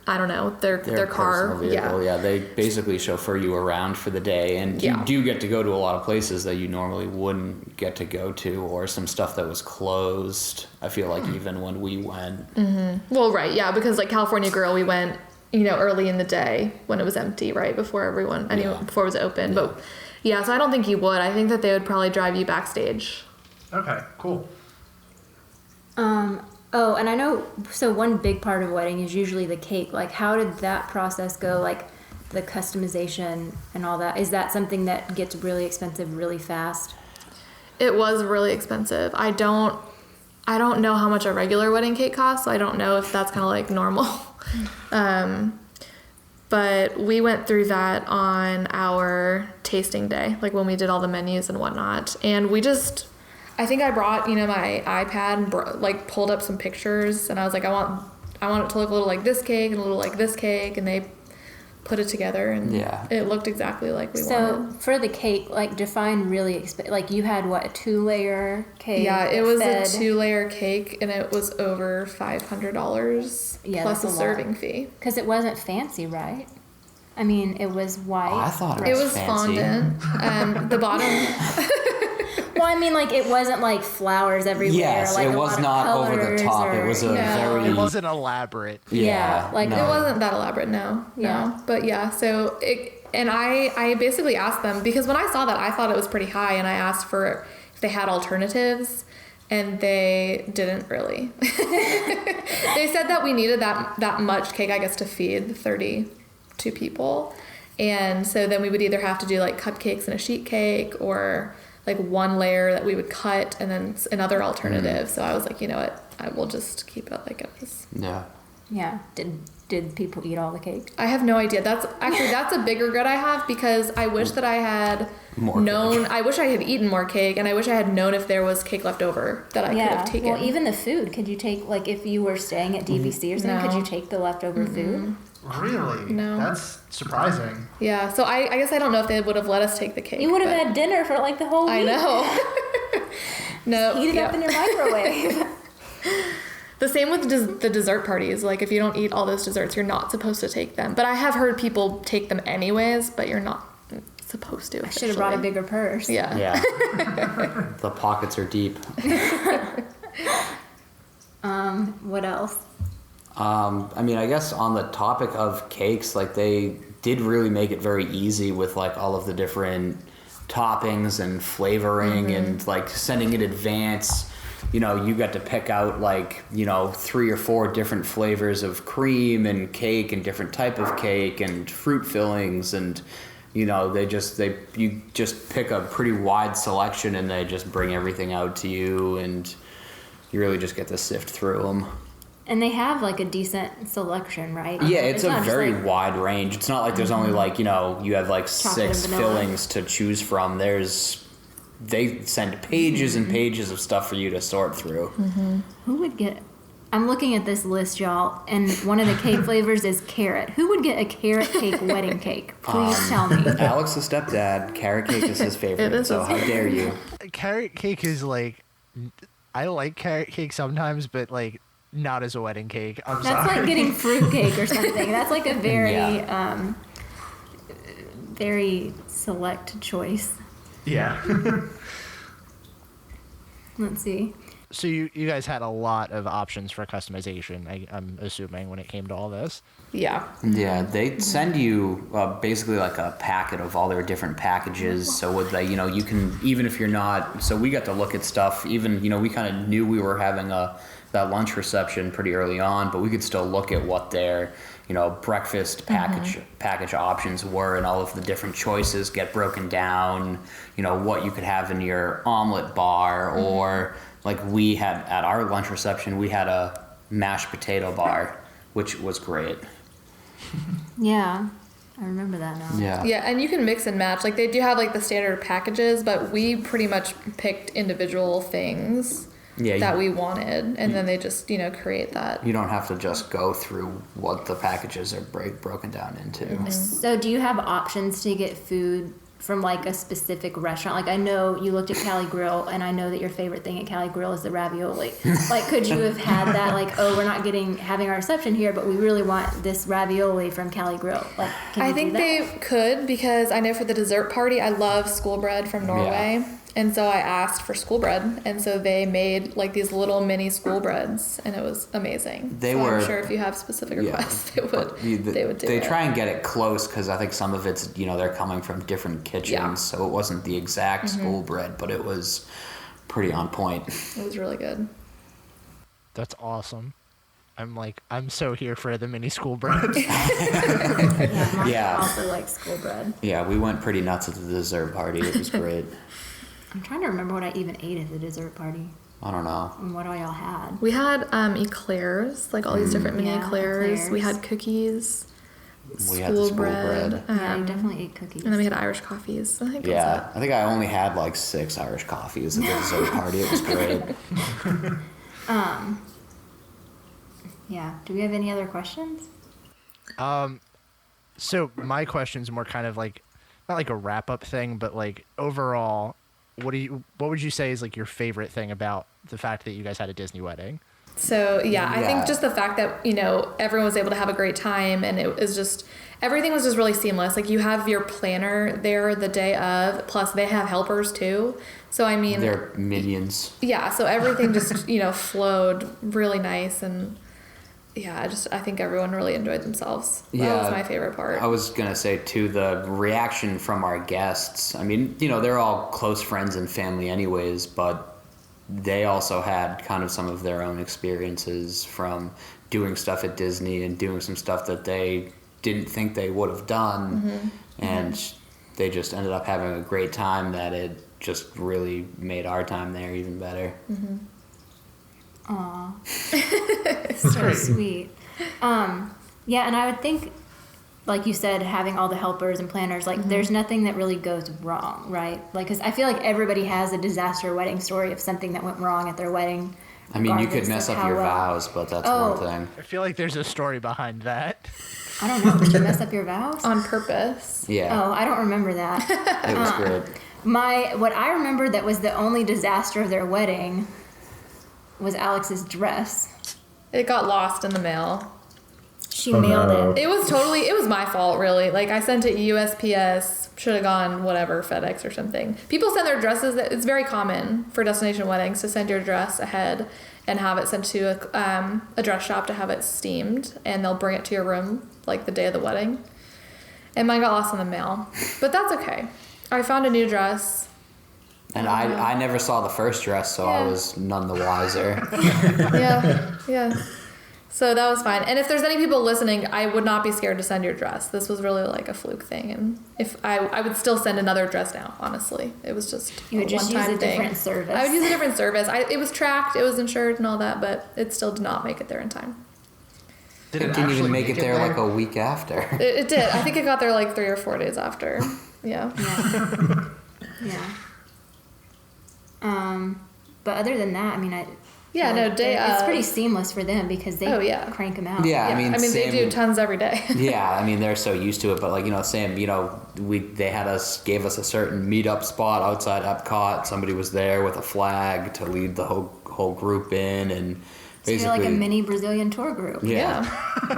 I don't know, their car. Vehicle. Yeah, they basically chauffeur you around for the day, and you do get to go to a lot of places that you normally wouldn't get to go to, or some stuff that was closed. I feel like even when we went. Mm-hmm. Well, right, yeah, because like California Girl, we went, early in the day when it was empty, right, before before it was open. Yeah. But yeah, so I don't think you would. I think that they would probably drive you backstage. Okay, cool. Oh, and I know, so one big part of a wedding is usually the cake. Like, how did that process go? Like, the customization and all that. Is that something that gets really expensive really fast? It was really expensive. I don't know how much a regular wedding cake costs, so I don't know if that's kind of like normal. But we went through that on our tasting day, like when we did all the menus and whatnot. And I think I brought, my iPad and pulled up some pictures, and I was like, I want it to look a little like this cake and a little like this cake, and they put it together, and it looked exactly like we wanted. So for the cake, like, define really like you had what, a 2-layer cake? Yeah, it was a 2-layer cake, and it was over $500 plus a serving fee. Because it wasn't fancy, right? I mean, it was white. Oh, I thought it was fancy. Fondant. The bottom. Well, I mean, like, it wasn't like flowers everywhere. Yes, like it was not over the top. It was It wasn't elaborate. Yeah, like it wasn't that elaborate. No. But yeah, so I basically asked them, because when I saw that, I thought it was pretty high, and I asked for if they had alternatives, and they didn't really. They said that we needed that much cake, I guess, to feed 32 people, and so then we would either have to do like cupcakes and a sheet cake, or like one layer that we would cut and then another alternative. So I was like, you know what, I will just keep it like it was. Yeah. Did people eat all the cake? I have no idea. That's a big regret I have, because I wish that I had known. I wish I had eaten more cake, and I wish I had known if there was cake left over that I could have taken. Well, even the food, could you take, like, if you were staying at DVC or something, could you take the leftover food? Really? No. That's surprising. Yeah, so I guess I don't know if they would have let us take the cake. You would have had dinner for like the whole week. I know. No. Heat it up in your microwave. The same with the dessert parties. Like, if you don't eat all those desserts, you're not supposed to take them. But I have heard people take them anyways, but you're not supposed to. I should have brought a bigger purse. Yeah. The pockets are deep. What else? I mean, I guess on the topic of cakes, like, they did really make it very easy with like all of the different toppings and flavoring, and like sending in advance. You got to pick out like 3 or 4 different flavors of cream and cake, and different type of cake and fruit fillings, and you just pick a pretty wide selection, and they just bring everything out to you, and you really just get to sift through them. And they have like a decent selection, right? Yeah, it's a very wide range. It's not like there's only like, you have like 6 fillings to choose from. They send pages and pages of stuff for you to sort through. Who would get... I'm looking at this list, y'all, and one of the cake flavors is carrot. Who would get a carrot cake wedding cake? Please tell me. Alex, the stepdad, carrot cake is his favorite, so how dare you? Carrot cake is like... I like carrot cake sometimes, but like... not as a wedding cake. That's like getting fruit cake or something. That's like a very, very select choice. Yeah. Let's see. So you guys had a lot of options for customization, I'm assuming, when it came to all this. Yeah. Yeah, they send you basically like a packet of all their different packages. So with that, you can, even if you're not, so we got to look at stuff, even, we kind of knew we were having that lunch reception pretty early on, but we could still look at what their, breakfast package options were, and all of the different choices get broken down, what you could have in your omelet bar, or like we had at our lunch reception, we had a mashed potato bar, which was great. Yeah, I remember that now. Yeah. Yeah, and you can mix and match. Like, they do have, like, the standard packages, but we pretty much picked individual things that we wanted, and then they just, create that. You don't have to just go through what the packages are broken down into. Mm-hmm. So do you have options to get food from like a specific restaurant? Like, I know you looked at Cali Grill, and I know that your favorite thing at Cali Grill is the ravioli. Like, could you have had that, like, oh, we're not having our reception here, but we really want this ravioli from Cali Grill? Like, can you I think do that? they could, because I know for the dessert party, I love school bread from Norway. Yeah. And so I asked for school bread, and so they made like these little mini school breads, and it was amazing. I'm sure if you have specific requests, they would do it. They try and get it close, because I think some of it's, they're coming from different kitchens, so it wasn't the exact school bread, but it was pretty on point. It was really good. That's awesome. I'm so here for the mini school bread. Yeah, Mark Yeah. also likes school bread. Yeah, we went pretty nuts at the dessert party. It was great. I'm trying to remember what I even ate at the dessert party I don't know. and what I all had. We had eclairs, like all these different mini eclairs. We had cookies, We had the school bread. Yeah, I definitely ate cookies. and then we had Irish coffees. I think that Yeah, was it. I think I only had like 6 Irish coffees at the dessert party. It was great. Yeah. Do we have any other questions? So my question's more kind of like, not like a wrap up thing, but like overall, what would you say is like your favorite thing about the fact that you guys had a Disney wedding? So yeah, I Yeah. think just the fact that everyone was able to have a great time, and it was just everything was just really seamless. Like, you have your planner there the day of, plus they have helpers too. So I mean, They're minions. yeah. So everything just flowed really nice, and yeah, I think everyone really enjoyed themselves. That Yeah. was my favorite part. I was going to say, too, the reaction from our guests. I mean, they're all close friends and family anyways, but they also had kind of some of their own experiences from doing stuff at Disney and doing some stuff that they didn't think they would have done. And they just ended up having a great time that it just really made our time there even better. Aw. So sweet. Yeah, and I would think, like you said, having all the helpers and planners, like, there's nothing that really goes wrong, right? Like, because I feel like everybody has a disaster wedding story of something that went wrong at their wedding. I mean, you could regardless mess of up how your well- vows, but that's Oh. one thing. I feel like there's a story behind that. I don't know. Did you mess up your vows? On purpose. Yeah, Oh, I don't remember that. it was great. What I remember that was the only disaster of their wedding was Alex's dress. It got lost in the mail. She Oh, mailed no. it. It was my fault, really. Like, I sent it USPS, should have gone whatever, FedEx or something. People send their dresses. It's very common for destination weddings to send your dress ahead and have it sent to a dress shop to have it steamed, and they'll bring it to your room like the day of the wedding. And mine got lost in the mail, but that's okay. I found a new dress. And I never saw the first dress, so I Yeah. was none the wiser. Yeah. So that was fine. And if there's any people listening, I would not be scared to send your dress. This was really like a fluke thing, and if I would still send another dress now. Honestly, it was just You would a just use one-time a thing. different service. I would use a different service. It was tracked, it was insured, and all that, but it still did not make it there in time. Did It didn't actually even make it there like a week after. It did. I think it got there like 3 or 4 days after. Yeah. Yeah. But other than that, I mean, Yeah, no, day it's of. pretty seamless for them because they Oh, yeah. crank them out. Yeah, I mean, they same- do tons every day. Yeah, I mean they're so used to it, but like Sam, they gave us a certain meetup spot outside Epcot. Somebody was there with a flag to lead the whole group in, and So you're basically, like a mini Brazilian tour group. yeah,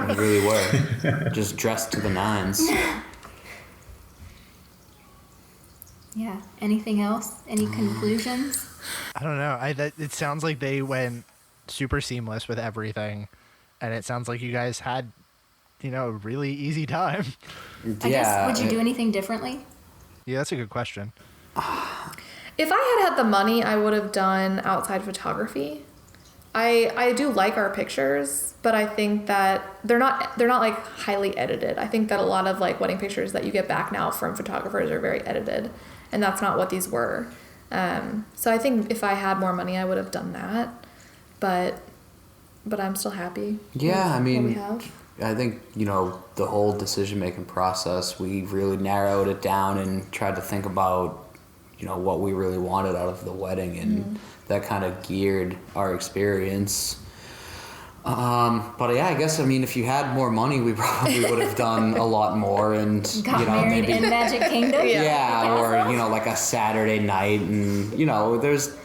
we really were just dressed to the nines. Yeah. Anything else? Any conclusions? I don't know. It sounds like they went super seamless with everything, and it sounds like you guys had, a really easy time. I guess, would you do anything differently? Yeah, that's a good question. If I had the money, I would have done outside photography. I do like our pictures, but I think that they're not like highly edited. I think that a lot of like wedding pictures that you get back now from photographers are very edited, and that's not what these were. So I think if I had more money, I would have done that, but I'm still happy. Yeah, I with what we mean, have. I think, the whole decision-making process, we really narrowed it down and tried to think about, what we really wanted out of the wedding, and that kind of geared our experience. But yeah, I guess, if you had more money, we probably would have done a lot more and, Got married maybe... in Magic Kingdom? Yeah, or, like a Saturday night, and, there's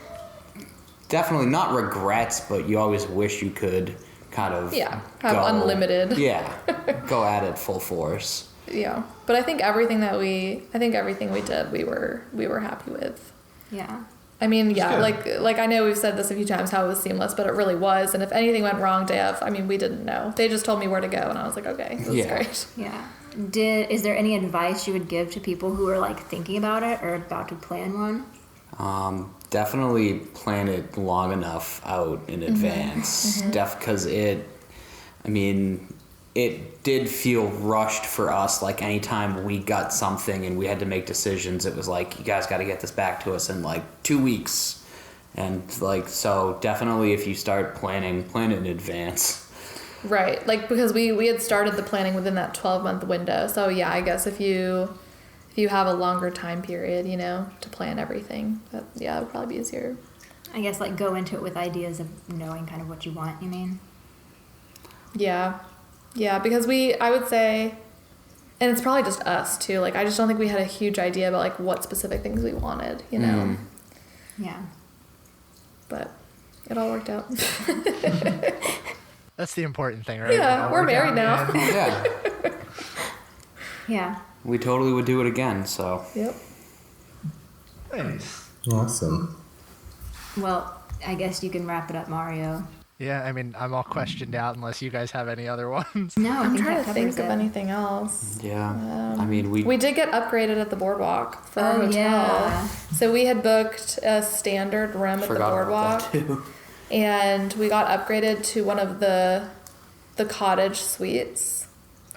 definitely not regrets, but you always wish you could kind of have go, unlimited. Yeah, go at it full force. Yeah, but I think everything we did, we were happy with. Yeah. I mean, yeah, like I know we've said this a few times how it was seamless, but it really was. And if anything went wrong, we didn't know. They just told me where to go, and I was like, okay, this is great. Yeah. Is there any advice you would give to people who are like thinking about it or about to plan one? Definitely plan it long enough out in advance. Because it did feel rushed for us. Like anytime we got something and we had to make decisions, it was like, you guys got to get this back to us in like 2 weeks. And so definitely if you start plan it in advance. Right. Because we had started the planning within that 12-month window. So yeah, I guess if you have a longer time period, to plan everything, it would probably be easier. I guess go into it with ideas of knowing kind of what you want, you mean? Yeah. Yeah, because I would say, and it's probably just us too, I just don't think we had a huge idea about what specific things we wanted, Yeah. But it all worked out. That's the important thing, right? Yeah, we're married now. Yeah. Yeah. We totally would do it again, so. Yep. Nice. Awesome. Well, I guess you can wrap it up, Mario. Yeah, I'm all questioned out unless you guys have any other ones. No, I'm trying to think of anything else. Yeah. We did get upgraded at the boardwalk for our hotel. Yeah. So we had booked a standard room at the boardwalk. About that too. And we got upgraded to one of the cottage suites,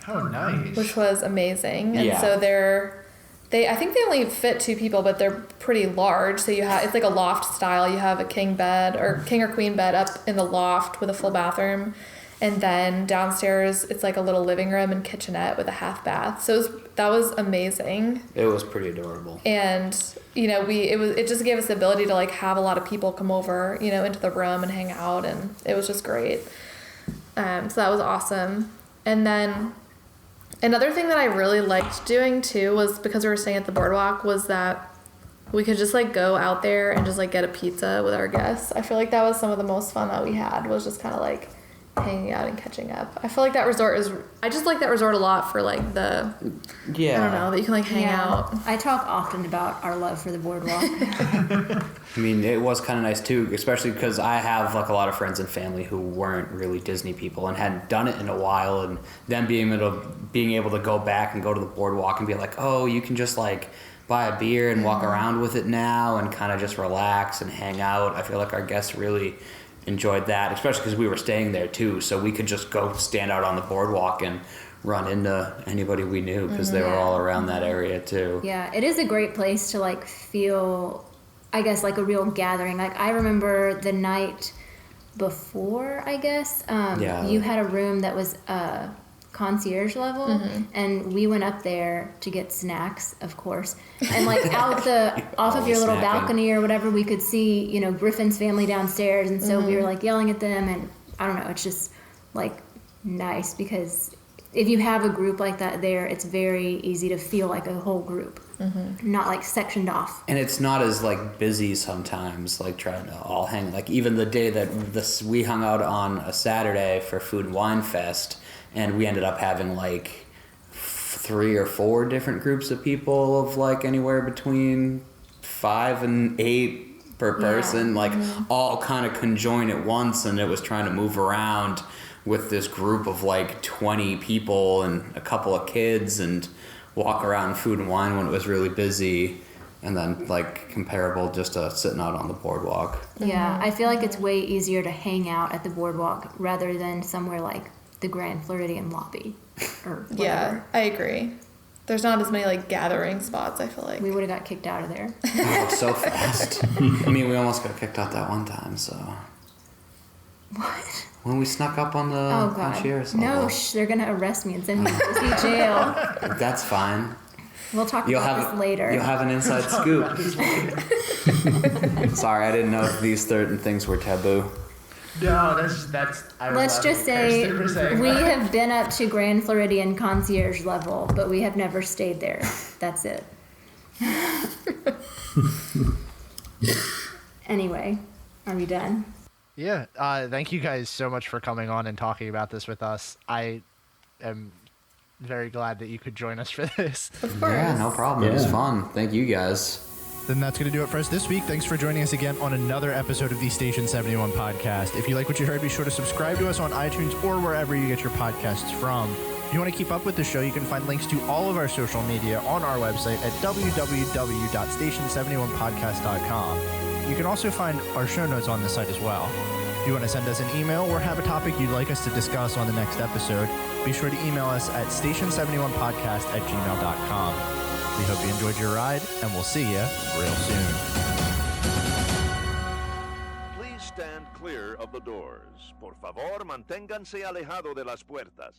Oh, nice. which was amazing. And Yeah. so I think they only fit 2 people, but they're pretty large. So it's like a loft style. You have a king or queen bed up in the loft with a full bathroom. And then downstairs, it's like a little living room and kitchenette with a half bath. So that was amazing. It was pretty adorable. And, it just gave us the ability to have a lot of people come over, into the room and hang out. And it was just great. So that was awesome. And then another thing that I really liked doing too was, because we were staying at the boardwalk, was that we could just go out there and just get a pizza with our guests. I feel like that was some of the most fun that we had, was just kind of hanging out and catching up. I feel like that resort I just like that resort a lot for the, Yeah. I don't know, that you can hang out. I talk often about our love for the boardwalk. It was kind of nice too, especially because I have a lot of friends and family who weren't really Disney people and hadn't done it in a while, and them being able to go back and go to the boardwalk and be like, oh, you can just buy a beer and walk around with it now and kind of just relax and hang out. I feel like our guests really enjoyed that, especially because we were staying there too, so we could just go stand out on the boardwalk and run into anybody we knew because they were all around that area too. Yeah, it is a great place to feel, I guess, a real gathering. I remember the night before, I guess, you had a room that was concierge level, and we went up there to get snacks, of course, and off of your little balcony or whatever, we could see Griffin's family downstairs, and so we were yelling at them, and I don't know, it's just nice, because if you have a group like that there, it's very easy to feel like a whole group, not sectioned off. And it's not as busy sometimes, trying to all hang. Even the day that we hung out on a Saturday for Food and Wine Fest, and we ended up having 3 or 4 different groups of people of anywhere between 5 and 8 per person, all kind of conjoined at once, and it was trying to move around with this group of 20 people and a couple of kids and walk around Food and Wine when it was really busy, and then comparable just to sitting out on the boardwalk. Yeah, I feel like it's way easier to hang out at the boardwalk rather than somewhere like the Grand Floridian lobby or whatever. Yeah, I agree. There's not as many gathering spots, I feel like. We would have got kicked out of there. Oh, so fast. We almost got kicked out that one time, so. What? When we snuck up on the Oh, God. concierge. No, they're going to arrest me and send me to Disney jail. That's fine. We'll talk about this later. You'll have an inside scoop. Sorry, I didn't know if these certain things were taboo. No, that's. Let's just say we have been up to Grand Floridian concierge level, but we have never stayed there. That's it. Anyway, are we done? Yeah. Thank you guys so much for coming on and talking about this with us. I am very glad that you could join us for this. Of course. Yeah, no problem. It was Yeah. fun. Thank you guys. Then that's going to do it for us this week. Thanks for joining us again on another episode of the Station 71 podcast. If you like what you heard, be sure to subscribe to us on iTunes or wherever you get your podcasts from. If you want to keep up with the show, you can find links to all of our social media on our website at www.station71podcast.com. You can also find our show notes on the site as well. If you want to send us an email or have a topic you'd like us to discuss on the next episode, be sure to email us at station71podcast@gmail.com. We hope you enjoyed your ride, and we'll see you real soon. Please stand clear of the doors. Por favor, manténganse alejado de las puertas.